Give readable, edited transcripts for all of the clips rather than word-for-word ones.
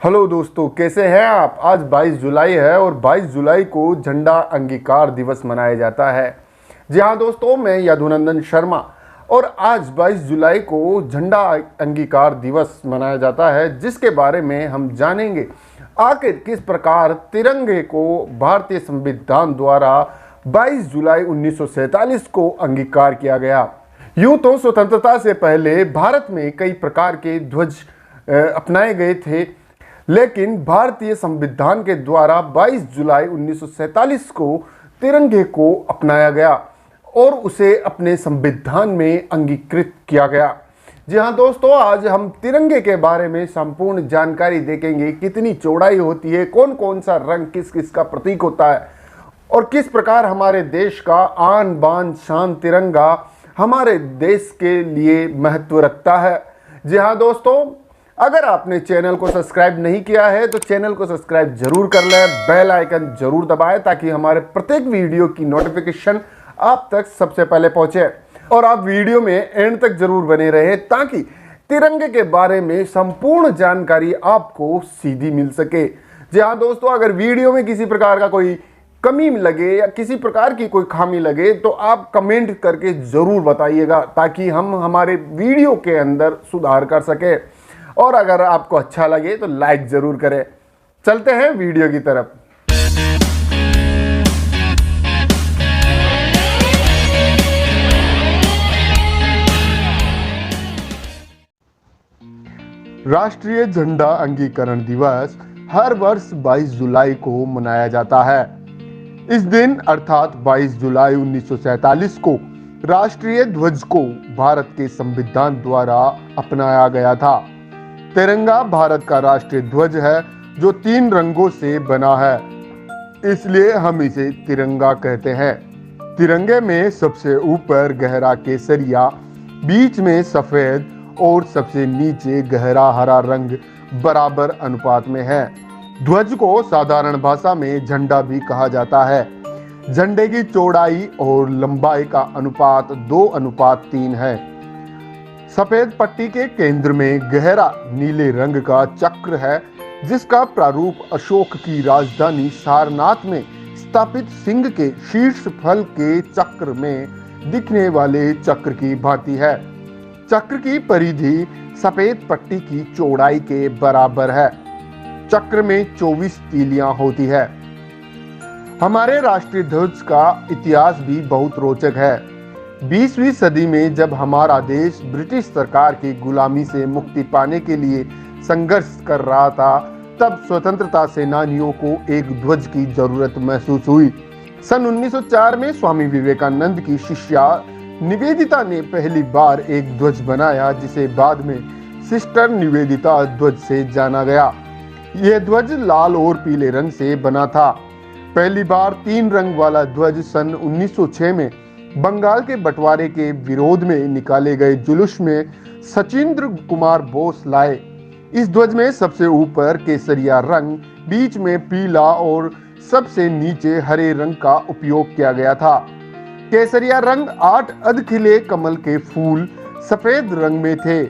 Hello दोस्तों, कैसे हैं आप। आज 22 जुलाई है और 22 जुलाई को झंडा अंगीकार दिवस मनाया जाता है। जी हाँ दोस्तों, मैं यदुनंदन शर्मा और आज 22 जुलाई को झंडा अंगीकार दिवस मनाया जाता है, जिसके बारे में हम जानेंगे आखिर किस प्रकार तिरंगे को भारतीय संविधान द्वारा 22 जुलाई 1947 को अंगीकार किया गया। यूं तो स्वतंत्रता से पहले भारत में कई प्रकार के ध्वज अपनाए गए थे, लेकिन भारतीय संविधान के द्वारा 22 जुलाई 1947 को तिरंगे को अपनाया गया और उसे अपने संविधान में अंगीकृत किया गया। जी हाँ दोस्तों, आज हम तिरंगे के बारे में संपूर्ण जानकारी देखेंगे। कितनी चौड़ाई होती है, कौन कौन सा रंग किस किस का प्रतीक होता है और किस प्रकार हमारे देश का आन बान शान तिरंगा हमारे देश के लिए महत्व रखता है। जी हाँ दोस्तों, अगर आपने चैनल को सब्सक्राइब नहीं किया है तो चैनल को सब्सक्राइब जरूर कर लें, बेल आइकन जरूर दबाएं ताकि हमारे प्रत्येक वीडियो की नोटिफिकेशन आप तक सबसे पहले पहुंचे। और आप वीडियो में एंड तक जरूर बने रहे ताकि तिरंगे के बारे में संपूर्ण जानकारी आपको सीधी मिल सके। जी हाँ दोस्तों, अगर वीडियो में किसी प्रकार का कोई कमी लगे या किसी प्रकार की कोई खामी लगे तो आप कमेंट करके ज़रूर बताइएगा ताकि हम हमारे वीडियो के अंदर सुधार कर सके। और अगर आपको अच्छा लगे तो लाइक ज़रूर करें। चलते हैं वीडियो की तरफ। राष्ट्रीय झंडा अंगीकरण दिवस हर वर्ष 22 जुलाई को मनाया जाता है। इस दिन अर्थात 22 जुलाई 1947 को राष्ट्रीय ध्वज को भारत के संविधान द्वारा अपनाया गया था। तिरंगा भारत का राष्ट्रीय ध्वज है जो 3 रंगों से बना है, इसलिए हम इसे तिरंगा कहते हैं। तिरंगे में सबसे ऊपर गहरा केसरिया, बीच में सफेद और सबसे नीचे गहरा हरा रंग बराबर अनुपात में है। ध्वज को साधारण भाषा में झंडा भी कहा जाता है। झंडे की चौड़ाई और लंबाई का अनुपात 2:3 है। सफेद पट्टी के केंद्र में गहरा नीले रंग का चक्र है, जिसका प्रारूप अशोक की राजधानी सारनाथ में स्थापित सिंह के शीर्ष फल के चक्र में दिखने वाले चक्र की भांति है। चक्र की परिधि सफेद पट्टी की चौड़ाई के बराबर है। चक्र में 24 तीलियां होती है। हमारे राष्ट्रीय ध्वज का इतिहास भी बहुत रोचक है। 20वीं सदी में जब हमारा देश ब्रिटिश सरकार की गुलामी से मुक्ति पाने के लिए संघर्ष कर रहा था, तब स्वतंत्रता सेनानियों को एक ध्वज की जरूरत महसूस हुई। सन 1904 में स्वामी विवेकानंद की शिष्या निवेदिता ने पहली बार एक ध्वज बनाया, जिसे बाद में सिस्टर निवेदिता ध्वज से जाना गया। यह ध्वज लाल और पीले रंग से बना था। पहली बार 3 रंग वाला ध्वज सन 1906 में बंगाल के बंटवारे के विरोध में निकाले गए जुलूस में सचिंद्र कुमार बोस लाए। इस ध्वज में सबसे ऊपर केसरिया रंग, बीच में पीला और सबसे नीचे हरे रंग का उपयोग किया गया था। केसरिया रंग 8 अधखिले कमल के फूल सफेद रंग में थे।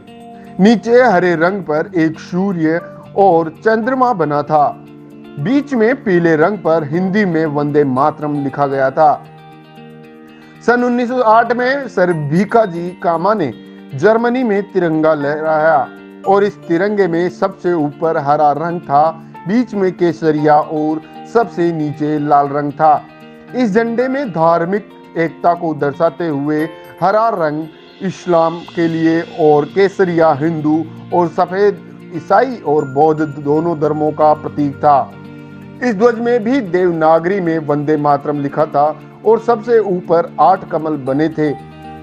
नीचे हरे रंग पर एक सूर्य और चंद्रमा बना था। बीच में पीले रंग पर हिंदी में वंदे मातरम लिखा गया था। सन 1908 में सर भीखाजी कामा ने जर्मनी में तिरंगा लहराया और इस तिरंगे में सबसे ऊपर हरा रंग था, बीच में केसरिया और सबसे नीचे लाल रंग था। इस झंडे में धार्मिक एकता को दर्शाते हुए हरा रंग इस्लाम के लिए और केसरिया हिंदू और सफेद ईसाई और बौद्ध दोनों धर्मों का प्रतीक था। इस ध्वज में भी देवनागरी में वंदे मातरम लिखा था और सबसे ऊपर 8 कमल बने थे।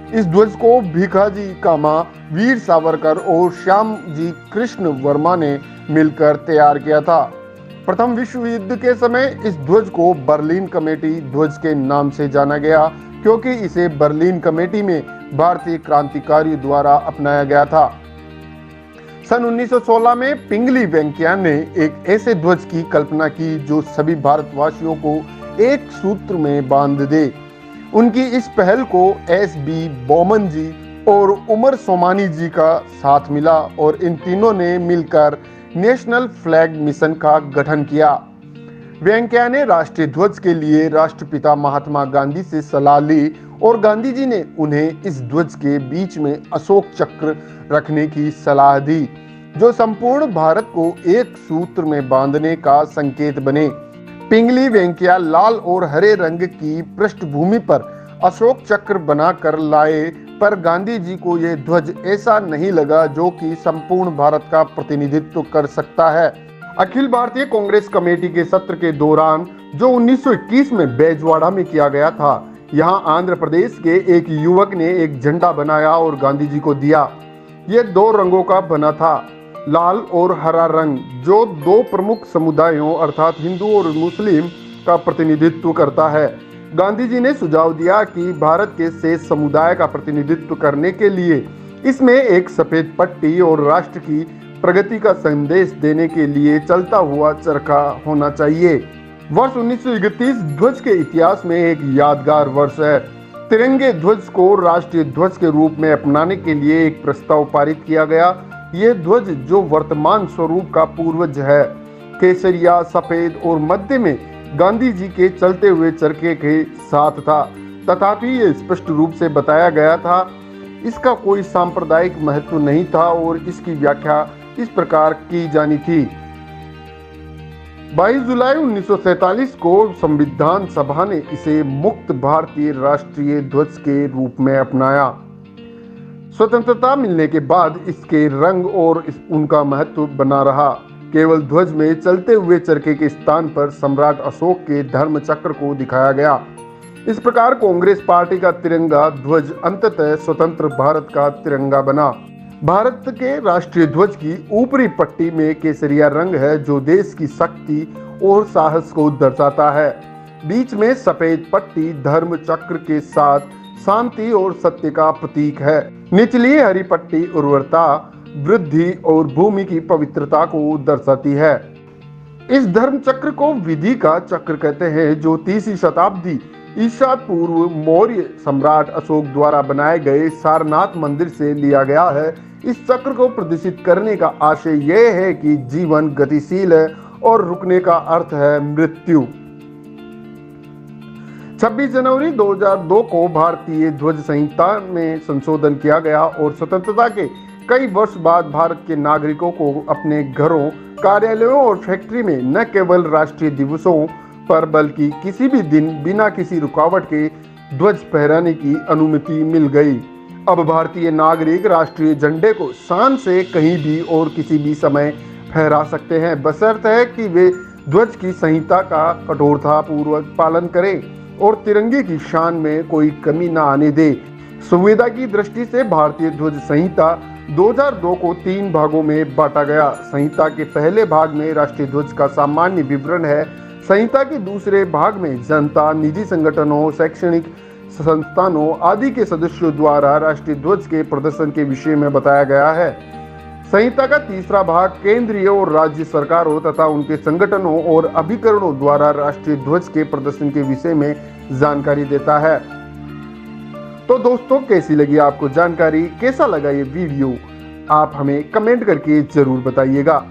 इस ध्वज को भीखाजी कामा, वीर सावरकर और श्याम जी कृष्ण वर्मा ने मिलकर तैयार किया था। प्रथम विश्व युद्ध के समय इस ध्वज को बर्लिन कमेटी ध्वज के नाम से जाना गया, क्योंकि इसे बर्लिन कमेटी में भारतीय क्रांतिकारियों द्वारा अपनाया गया था। सन 1916 में पिंगली वेंकैया ने एक ऐसे ध्वज की कल्पना की जो सभी भारतवासियों को एक सूत्र में बांध दे। उनकी इस पहल को एस.बी. बोमन जी और उमर सोमानी जी का साथ मिला और इन तीनों ने मिलकर नेशनल फ्लैग मिशन का गठन किया। वेंकैया ने राष्ट्रीय ध्वज के लिए राष्ट्रपिता महात्मा गांधी से सलाह ली और गांधी जी ने उन्हें इस ध्वज के बीच में अशोक चक्र रखने की सलाह दी, जो संपूर्ण भारत को एक सूत्र में बांधने का संकेत बने। पिंगली वेंकैया लाल और हरे रंग की पृष्ठभूमि पर अशोक चक्र बनाकर लाए, पर गांधी जी को यह ध्वज ऐसा नहीं लगा जो कि संपूर्ण भारत का प्रतिनिधित्व कर सकता है। अखिल भारतीय कांग्रेस कमेटी के सत्र के दौरान, जो 1921 में बेजवाड़ा में किया गया था, यहां आंध्र प्रदेश के एक युवक ने एक झंडा बनाया और गांधी जी को दिया। यह 2 रंगों का बना था, लाल और हरा रंग, जो 2 प्रमुख समुदायों अर्थात हिंदू और मुस्लिम का प्रतिनिधित्व करता है। गांधी जी ने सुझाव दिया कि भारत के शेष समुदाय का प्रतिनिधित्व करने के लिए इसमें एक सफेद पट्टी और राष्ट्र की प्रगति का संदेश देने के लिए चलता हुआ चरखा होना चाहिए। वर्ष 1931 ध्वज के इतिहास में एक यादगार वर्ष है। तिरंगे ध्वज को राष्ट्रीय ध्वज के रूप में अपनाने के लिए एक प्रस्ताव पारित किया गया। ये ध्वज, जो वर्तमान स्वरूप का पूर्वज है, केसरिया, सफेद और मध्य में गांधी जी के चलते हुए चरखे के साथ था। तथापि ये स्पष्ट रूप से बताया गया था, इसका कोई सांप्रदायिक महत्व नहीं था और इसकी व्याख्या इस प्रकार की जानी थी। 22 जुलाई 1947 को संविधान सभा ने इसे मुक्त भारतीय राष्ट्रीय ध्वज के रूप में अपनाया। स्वतंत्रता मिलने के बाद इसके रंग और उनका महत्व बना रहा। केवल ध्वज में चलते हुए चरखे के स्थान पर सम्राट अशोक के धर्म चक्र को दिखाया गया। इस प्रकार कांग्रेस पार्टी का तिरंगा ध्वज अंततः स्वतंत्र भारत का तिरंगा बना। भारत के राष्ट्रीय ध्वज की ऊपरी पट्टी में केसरिया रंग है, जो देश की शक्ति और साहस को दर्शाता है। बीच में सफेद पट्टी धर्म चक्र के साथ शांति और सत्य का प्रतीक है। निचली हरी पट्टी उर्वरता, वृद्धि और भूमि की पवित्रता को दर्शाती है। इस धर्म चक्र को विधि का चक्र कहते हैं, जो 30वीं शताब्दी ईसा पूर्व मौर्य सम्राट अशोक द्वारा बनाए गए सारनाथ मंदिर से लिया गया है। इस चक्र को प्रदर्शित करने का आशय यह है कि जीवन गतिशील है और रुकने का अर्थ है मृत्यु। 26 जनवरी 2002 को भारतीय ध्वज संहिता में संशोधन किया गया और स्वतंत्रता के कई वर्ष बाद भारत के नागरिकों को अपने घरों, कार्यालयों और फैक्ट्री में न केवल राष्ट्रीय दिवसों पर बल्कि किसी भी दिन बिना किसी रुकावट के ध्वज फहराने की अनुमति मिल गई। अब भारतीय नागरिक राष्ट्रीय झंडे को शान से कहीं भी और किसी भी समय फहरा सकते हैं, बशर्ते कि वे ध्वज की संहिता का कठोरतापूर्वक पालन करें और तिरंगे की शान में कोई कमी न आने दे। सुविधा की दृष्टि से भारतीय ध्वज संहिता 2002 को 3 भागों में बांटा गया। संहिता के पहले भाग में राष्ट्रीय ध्वज का सामान्य विवरण है। संहिता के दूसरे भाग में जनता, निजी संगठनों, शैक्षणिक संस्थानों आदि के सदस्यों द्वारा राष्ट्रीय ध्वज के प्रदर्शन के विषय में बताया गया है। संहिता का तीसरा भाग केंद्रीय और राज्य सरकारों तथा उनके संगठनों और अभिकरणों द्वारा राष्ट्रीय ध्वज के प्रदर्शन के विषय में जानकारी देता है। तो दोस्तों, कैसी लगी आपको जानकारी, कैसा लगा ये वीडियो, आप हमें कमेंट करके जरूर बताइएगा।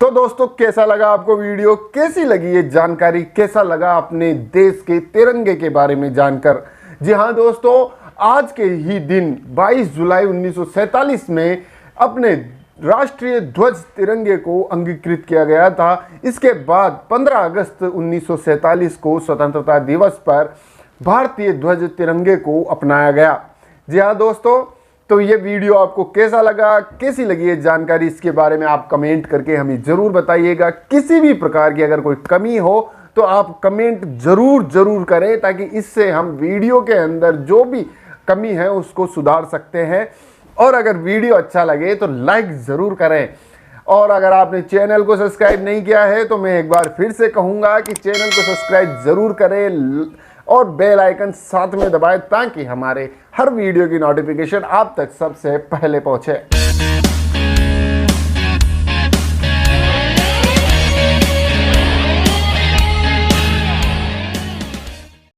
तो दोस्तों, कैसा लगा आपको वीडियो, कैसी लगी ये जानकारी, कैसा लगा अपने देश के तिरंगे के बारे में जानकर। जी हाँ दोस्तों, आज के ही दिन 22 जुलाई 1947 में अपने राष्ट्रीय ध्वज तिरंगे को अंगीकृत किया गया था। इसके बाद 15 अगस्त 1947 को स्वतंत्रता दिवस पर भारतीय ध्वज तिरंगे को अपनाया गया। जी हाँ दोस्तों, तो ये वीडियो आपको कैसा लगा, कैसी लगी ये जानकारी, इसके बारे में आप कमेंट करके हमें ज़रूर बताइएगा। किसी भी प्रकार की अगर कोई कमी हो तो आप कमेंट ज़रूर करें, ताकि इससे हम वीडियो के अंदर जो भी कमी है उसको सुधार सकते हैं। और अगर वीडियो अच्छा लगे तो लाइक ज़रूर करें। और अगर आपने चैनल को सब्सक्राइब नहीं किया है तो मैं एक बार फिर से कहूँगा कि चैनल को सब्सक्राइब ज़रूर करें और बेल आइकन साथ में दबाएं, ताकि हमारे हर वीडियो की नोटिफिकेशन आप तक सबसे पहले पहुँचे।